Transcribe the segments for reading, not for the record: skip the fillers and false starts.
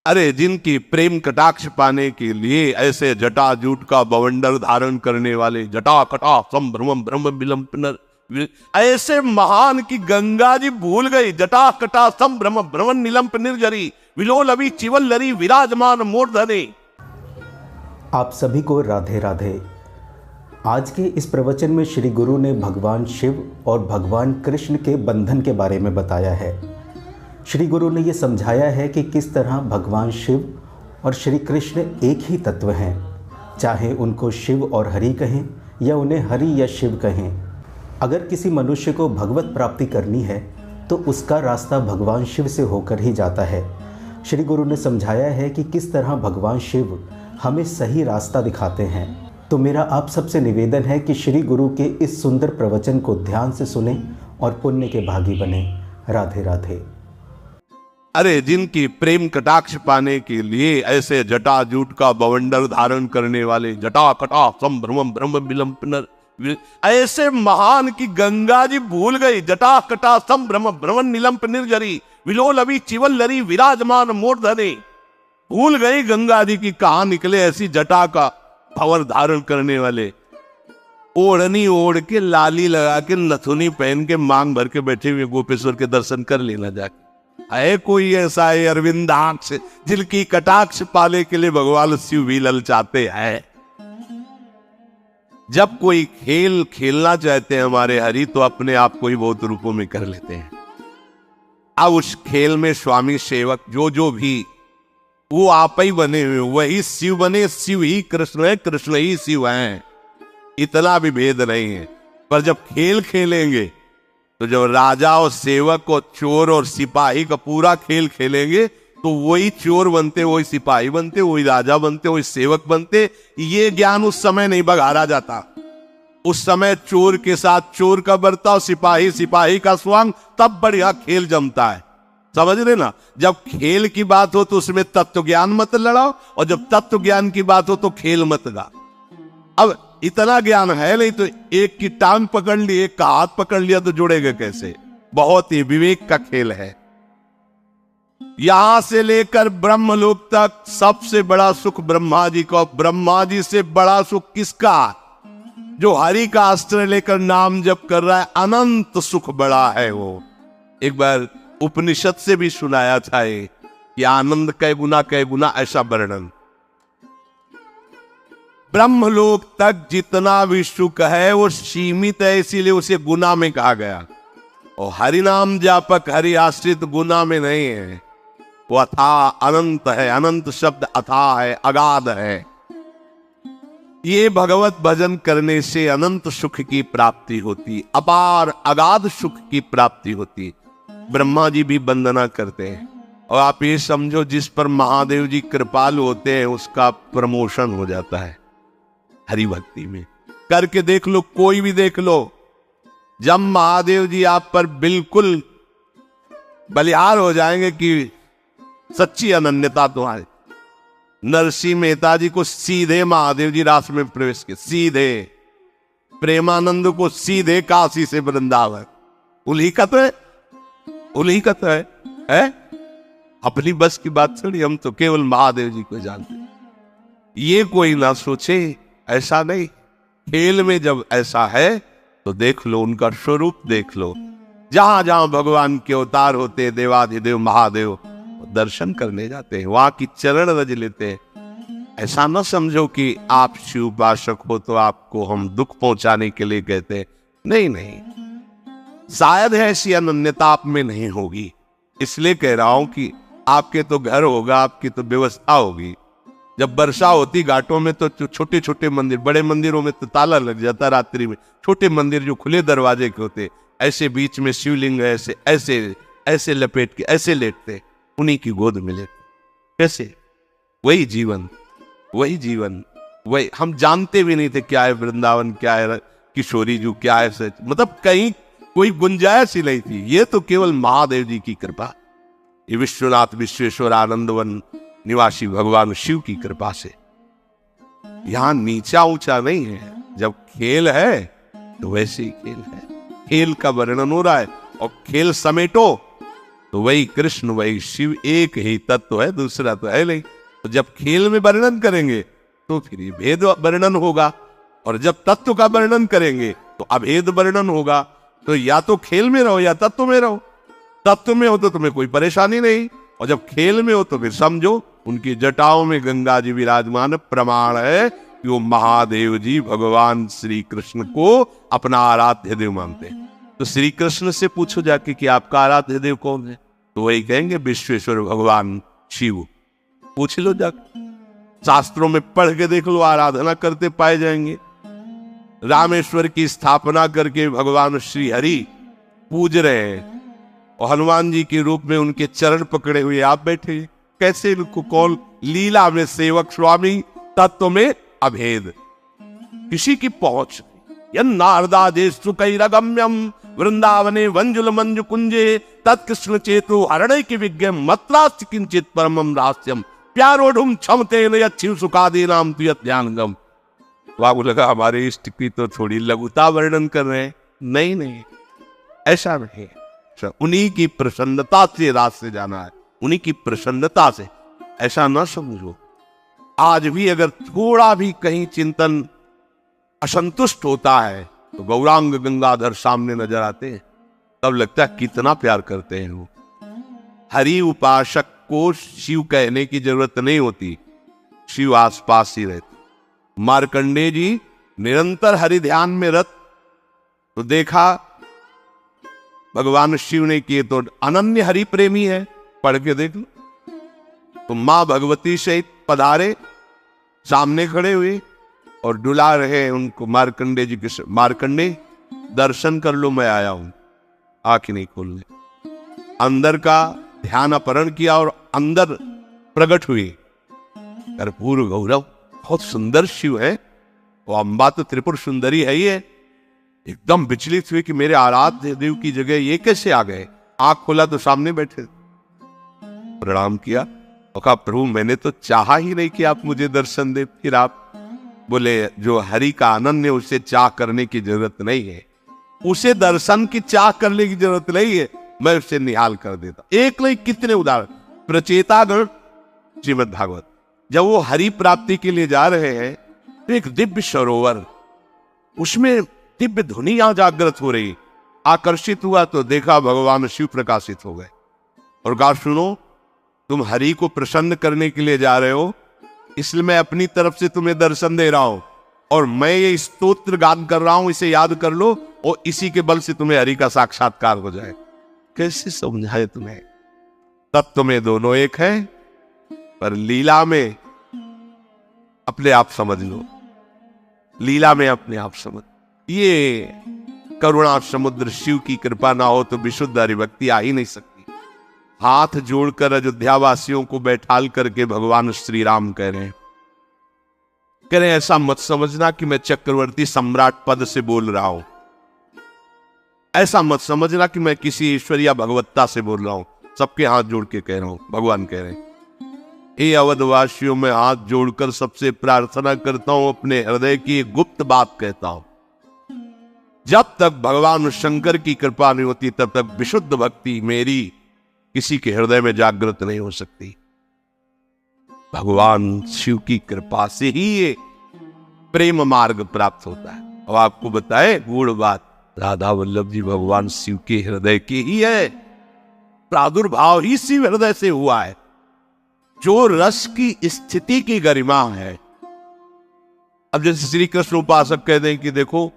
अरे जिनकी प्रेम कटाक्ष पाने के लिए ऐसे जटा जूट का बवंडर धारण करने वाले जटा कटा संभ्रम ब्रह्म विलंब पुनर, ऐसे महान की गंगा जी भूल गई। जटा कटा संभ्रम भ्रमण निलंप निर्जरी विलोल अभी चिवल लरी विराजमान मूर्धने। आप सभी को राधे राधे। आज के इस प्रवचन में श्री गुरु ने भगवान शिव और भगवान कृष्ण के बंधन के बारे में बताया है। श्री गुरु ने ये समझाया है कि किस तरह भगवान शिव और श्री कृष्ण एक ही तत्व हैं, चाहे उनको शिव और हरि कहें या उन्हें हरि या शिव कहें। अगर किसी मनुष्य को भगवत प्राप्ति करनी है तो उसका रास्ता भगवान शिव से होकर ही जाता है। श्री गुरु ने समझाया है कि किस तरह भगवान शिव हमें सही रास्ता दिखाते हैं। तो मेरा आप सबसे निवेदन है कि श्री गुरु के इस सुंदर प्रवचन को ध्यान से सुने और पुण्य के भागी बने। राधे राधे। अरे जिनकी प्रेम कटाक्ष पाने के लिए ऐसे जटा जूट का बवंडर धारण करने वाले जटा कटा संभ्रम ब्रह्म विलंब पुनर, ऐसे महान की गंगा जी भूल गई। जटा कटा संभ्रम भ्रमण निलंप निर्जरी विलोल अभी चिवल लरी विराजमान मूर्धने। भूल गई गंगा जी की कहां निकले ऐसी जटा का भवर धारण करने वाले। ओढ़नी ओढ़ के लाली लगा के नथुनी पहन के मांग भर के बैठे हुए गोपेश्वर के दर्शन कर लेना जाके। है कोई ऐसा है अरविंदाक्ष जिनकी कटाक्ष पाने के लिए भगवान शिव भी ललचाते हैं। जब कोई खेल खेलना चाहते हैं हमारे हरि तो अपने आप को ही बहुत रूपों में कर लेते हैं। अब उस खेल में स्वामी सेवक जो भी वो आप ही बने हुए, वही शिव बने। शिव ही कृष्ण है, कृष्ण ही शिव हैं, इतना भी भेद नहीं है। पर जब खेल खेलेंगे तो जब राजा और सेवक और चोर और सिपाही का पूरा खेल खेलेंगे तो वही चोर बनते, वही सिपाही बनते, वही राजा बनते, वही सेवक बनते। ये ज्ञान उस समय नहीं बघारा जाता। उस समय चोर के साथ चोर का बर्ताव, सिपाही सिपाही का स्वांग, तब बढ़िया खेल जमता है। समझ रहे ना। जब खेल की बात हो तो उसमें तत्व ज्ञान मत लड़ाओ, और जब तत्व ज्ञान की बात हो तो खेल मत गा। अब इतना ज्ञान है नहीं तो एक की टांग पकड़ ली, एक का हाथ पकड़ लिया तो जुड़ेगा कैसे। बहुत ही विवेक का खेल है। यहां से लेकर ब्रह्मलोक तक सबसे बड़ा सुख ब्रह्मा जी का। ब्रह्मा जी से बड़ा सुख किसका? जो हरि का अस्त्र लेकर नाम जप कर रहा है, अनंत सुख बड़ा है वो। एक बार उपनिषद से भी सुनाया था ये आनंद कै गुना ऐसा वर्णन। ब्रह्मलोक तक जितना भी सुख है वो सीमित है, इसीलिए उसे गुना में कहा गया। और हरि नाम जापक हरि आश्रित गुना में नहीं है, वो अथाह अनंत है। अनंत शब्द अथाह है, अगाध है। ये भगवत भजन करने से अनंत सुख की प्राप्ति होती, अपार अगाध सुख की प्राप्ति होती। ब्रह्मा जी भी वंदना करते हैं। और आप ये समझो जिस पर महादेव जी कृपालु होते हैं उसका प्रमोशन हो जाता है हरि भक्ति में। करके देख लो, कोई भी देख लो। जब महादेव जी आप पर बिल्कुल बलिहार हो जाएंगे कि सच्ची अनन्यता तुम्हारी। नरसिंह मेहता जी को सीधे महादेव जी रास में प्रवेश किए, सीधे। प्रेमानंद को सीधे काशी से वृंदावन। उन्हीं का तो है, उन्हीं का तो है? अपनी बस की बात छोड़ी, हम तो केवल महादेव जी को जानते। ये कोई ना सोचे, ऐसा नहीं। खेल में जब ऐसा है तो देख लो, उनका स्वरूप देख लो। जहां जहां भगवान के अवतार होते, देवाधिदेव महादेव दर्शन करने जाते हैं, वहां की चरण रज लेते हैं। ऐसा ना समझो कि आप शिव उपासक हो तो आपको हम दुख पहुंचाने के लिए कहते हैं। नहीं नहीं, शायद ऐसी अनन्यता आप में नहीं होगी, इसलिए कह रहा हूं कि आपके तो घर होगा, आपकी तो व्यवस्था होगी। जब वर्षा होती घाटों में तो छोटे छोटे मंदिर, बड़े मंदिरों में तो ताला लग जाता रात्रि में। छोटे मंदिर जो खुले दरवाजे के होते, ऐसे बीच में शिवलिंग ऐसे ऐसे ऐसे लपेट के ऐसे लेटते, उन्हीं की गोद में लेटते। कैसे? वही जीवन, वही जीवन, वही। हम जानते भी नहीं थे क्या है वृंदावन, क्या है किशोरी जू, क्या है सच। मतलब कहीं कोई गुंजाइश ही नहीं थी। ये तो केवल महादेव जी की कृपा, ये विश्वनाथ विश्वेश्वर आनंदवन निवासी भगवान शिव की कृपा से। यहां नीचा ऊंचा नहीं है। जब खेल है तो वैसे ही खेल है। खेल का वर्णन हो रहा है और खेल समेटो तो वही कृष्ण वही शिव एक ही तत्व है, दूसरा तो है नहीं। तो जब खेल में वर्णन करेंगे तो फिर ये भेद वर्णन होगा, और जब तत्व का वर्णन करेंगे तो अभेद वर्णन होगा। तो या तो खेल में रहो या तत्व में रहो। तत्व में हो तो तुम्हें कोई परेशानी नहीं, और जब खेल में हो तो फिर समझो उनकी जटाओं में गंगा जी विराजमान प्रमाण है कि वो महादेव जी भगवान श्री कृष्ण को अपना आराध्य देव मानते हैं। तो श्री कृष्ण से पूछो जाके कि आपका आराध्य देव कौन है, तो वही कहेंगे विश्वेश्वर भगवान शिव। पूछ लो जाके, शास्त्रों में पढ़ के देख लो, आराधना करते पाए जाएंगे। रामेश्वर की स्थापना करके भगवान श्री हरि पूज रहे हैं, और हनुमान जी के रूप में उनके चरण पकड़े हुए आप बैठे। कैसे इनको कौन? लीला में सेवक स्वामी, तत्व में अभेद, किसी की पहुंच नारदादेशु कैरगम्यम वृंदावने वंजुल मंजु कुंजे तत्कृष्ण चेतु हरणे की विज्ञ मत्रास्ति किंचित परमम रहस्यम प्यारोढ़ुम क्षमते नयच्छिव सुखादि नाम तुयत ध्यानगम। बाबू लगा हमारे इष्ट की तो थोड़ी लघुता वर्णन कर रहे हैं। नहीं नहीं, ऐसा नहीं। उन्हीं की प्रसन्नता से रास्ते जाना है, उन्हीं की प्रसन्नता से, ऐसा ना समझो। आज भी अगर थोड़ा भी कहीं चिंतन असंतुष्ट होता है तो गौरांग गंगाधर सामने नजर आते हैं, तब लगता है कितना प्यार करते हैं वो। हरि उपासक को शिव कहने की जरूरत नहीं होती, शिव आसपास ही रहते। मार्कंडेय जी निरंतर हरि ध्यान में रत, तो देखा भगवान शिव ने किए तो अनन्य हरि प्रेमी है, पढ़ के देख लो। तो मां भगवती सहित पधारे, सामने खड़े हुए और डुला रहे उनको मार्कंडेय जी के। मार्कंडेय दर्शन कर लो, मैं आया हूं। आंख नहीं खोलने, अंदर का ध्यान अपहरण किया और अंदर प्रकट हुई कर्पूर गौरव। बहुत सुंदर शिव है, वो अम्बा तो त्रिपुर सुंदरी है ही है। एकदम विचलित हुए कि मेरे आराध्य देव की जगह ये कैसे आ गए। आंख खोला तो सामने बैठे, प्रणाम किया और कहा प्रभु मैंने तो चाहा ही नहीं कि आप मुझे दर्शन दे। फिर आप बोले जो हरि का आनंद है उसे चाह करने की जरूरत नहीं है, उसे दर्शन की चाह करने की जरूरत नहीं है, मैं उसे निहाल कर देता। एक नहीं कितने उदाहरण। प्रचेतागण श्रीमद् भागवत, जब वो हरि प्राप्ति के लिए जा रहे हैं तो एक दिव्य सरोवर, उसमें दिव्य ध्वनि यहां जागृत हो रही। आकर्षित हुआ तो देखा भगवान शिव प्रकाशित हो गए और कहा सुनो तुम हरि को प्रसन्न करने के लिए जा रहे हो, इसलिए मैं अपनी तरफ से तुम्हें दर्शन दे रहा हूं, और मैं ये स्तोत्र गान कर रहा हूं, इसे याद कर लो और इसी के बल से तुम्हें हरि का साक्षात्कार हो जाए। कैसे समझाए तुम्हें? तत्व में दोनों एक है, पर लीला में अपने आप समझ लो, लीला में अपने आप समझ। ये करुणा समुद्र शिव की कृपा ना हो तो विशुद्ध हरिभक्ति आ ही नहीं सकती। हाथ जोड़कर अयोध्या वासियों को बैठाल करके भगवान श्री राम कह रहे हैं ऐसा मत समझना कि मैं चक्रवर्ती सम्राट पद से बोल रहा हूं, ऐसा मत समझना कि मैं किसी ईश्वर या भगवत्ता से बोल रहा हूं। सबके हाथ जोड़ के कह रहा हूं। भगवान कह रहे हैं हे अवधवासियों, मैं हाथ जोड़कर सबसे प्रार्थना करता हूं, अपने हृदय की एक गुप्त बात कहता हूं। जब तक भगवान शंकर की कृपा नहीं होती तब तक विशुद्ध भक्ति मेरी किसी के हृदय में जागृत नहीं हो सकती। भगवान शिव की कृपा से ही ये प्रेम मार्ग प्राप्त होता है। और आपको बताए गूढ़ बात, राधा वल्लभ जी भगवान शिव के हृदय की ही है, प्रादुर्भाव ही शिव हृदय से हुआ है। जो रस की स्थिति की गरिमा है, अब जैसे श्री कृष्ण उपासक कह दें कि देखो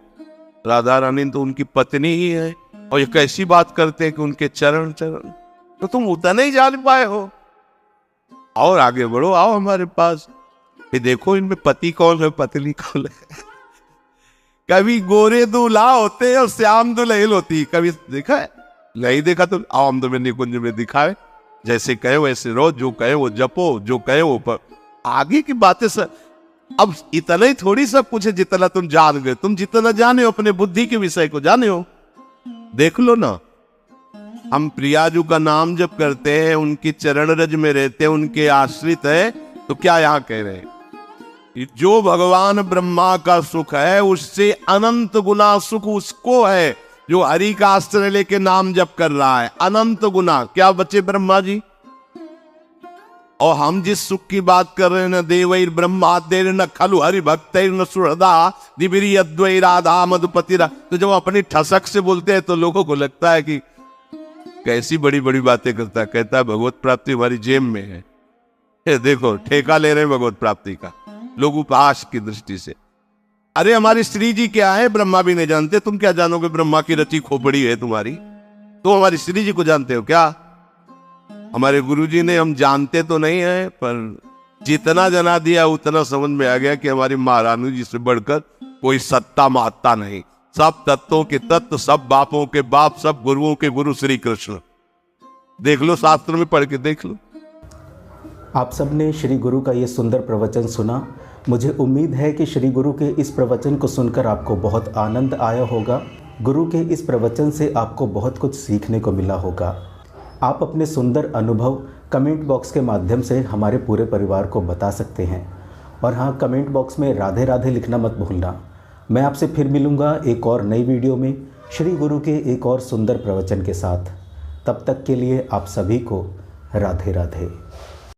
राधा रानी तो उनकी पत्नी ही है, और ये कैसी बात करते हैं कि उनके चरण चरण, तो तुम उतना नहीं जान पाए हो, और आगे बढ़ो, आओ हमारे पास, फिर देखो इनमें पति कौन है पत्नी कौन है। कभी गोरे दूल्हा होते और श्याम दुल्हन होती, कभी देखा है? नहीं देखा तो आओ हम तुम्हें निकुंज में दिखाए, जैसे कहे वैसे रहो, जो कहे वो जपो, जो कहे वो पर। आगे की बातें सर अब इतना ही थोड़ी सब कुछ है जितना तुम जान गए। तुम जितना जाने हो अपने बुद्धि के विषय को जाने हो। देख लो ना, हम प्रियाजू का नाम जब करते हैं, उनकी चरण रज में रहते हैं, उनके आश्रित है, तो क्या यहां कह रहे हैं जो भगवान ब्रह्मा का सुख है उससे अनंत गुना सुख उसको है जो हरि का आश्रय लेके नाम जप कर रहा है, अनंत गुना। क्या बचे ब्रह्मा जी? और हम जिस सुख की बात कर रहे हैं, न देवैर ब्रह्मादेर न खलु हरि भक्तैर न सुहृदा दिबिरी अद्वै राधा मधुपतिरा। तो जब अपनी ठसक से बोलते हैं तो लोगों को लगता है कि कैसी बड़ी बड़ी बातें करता है। कहता है भगवत प्राप्ति हमारी जेब में है। ये देखो ठेका ले रहे हैं भगवत प्राप्ति का लोग उपहास की दृष्टि से। अरे हमारी श्री जी क्या है ब्रह्मा भी नहीं जानते, तुम क्या जानोगे? ब्रह्मा की रची खोपड़ी है तुम्हारी, तुम हमारी श्री जी को जानते हो क्या? हमारे गुरुजी ने, हम जानते तो नहीं है पर जितना जना दिया उतना समझ में आ गया कि हमारी महारानी जी से बढ़कर कोई सत्ता महत्ता नहीं। सब तत्वों के तत्व, सब बापों के बाप, सब गुरुओं के गुरु श्री कृष्ण। देख लो, शास्त्र में पढ़ के देख लो। आप सबने श्री गुरु का ये सुंदर प्रवचन सुना। मुझे उम्मीद है कि श्री गुरु के इस प्रवचन को सुनकर आपको बहुत आनंद आया होगा। गुरु के इस प्रवचन से आपको बहुत कुछ सीखने को मिला होगा। आप अपने सुंदर अनुभव कमेंट बॉक्स के माध्यम से हमारे पूरे परिवार को बता सकते हैं। और हाँ, कमेंट बॉक्स में राधे राधे लिखना मत भूलना। मैं आपसे फिर मिलूँगा एक और नई वीडियो में श्री गुरु के एक और सुंदर प्रवचन के साथ। तब तक के लिए आप सभी को राधे राधे।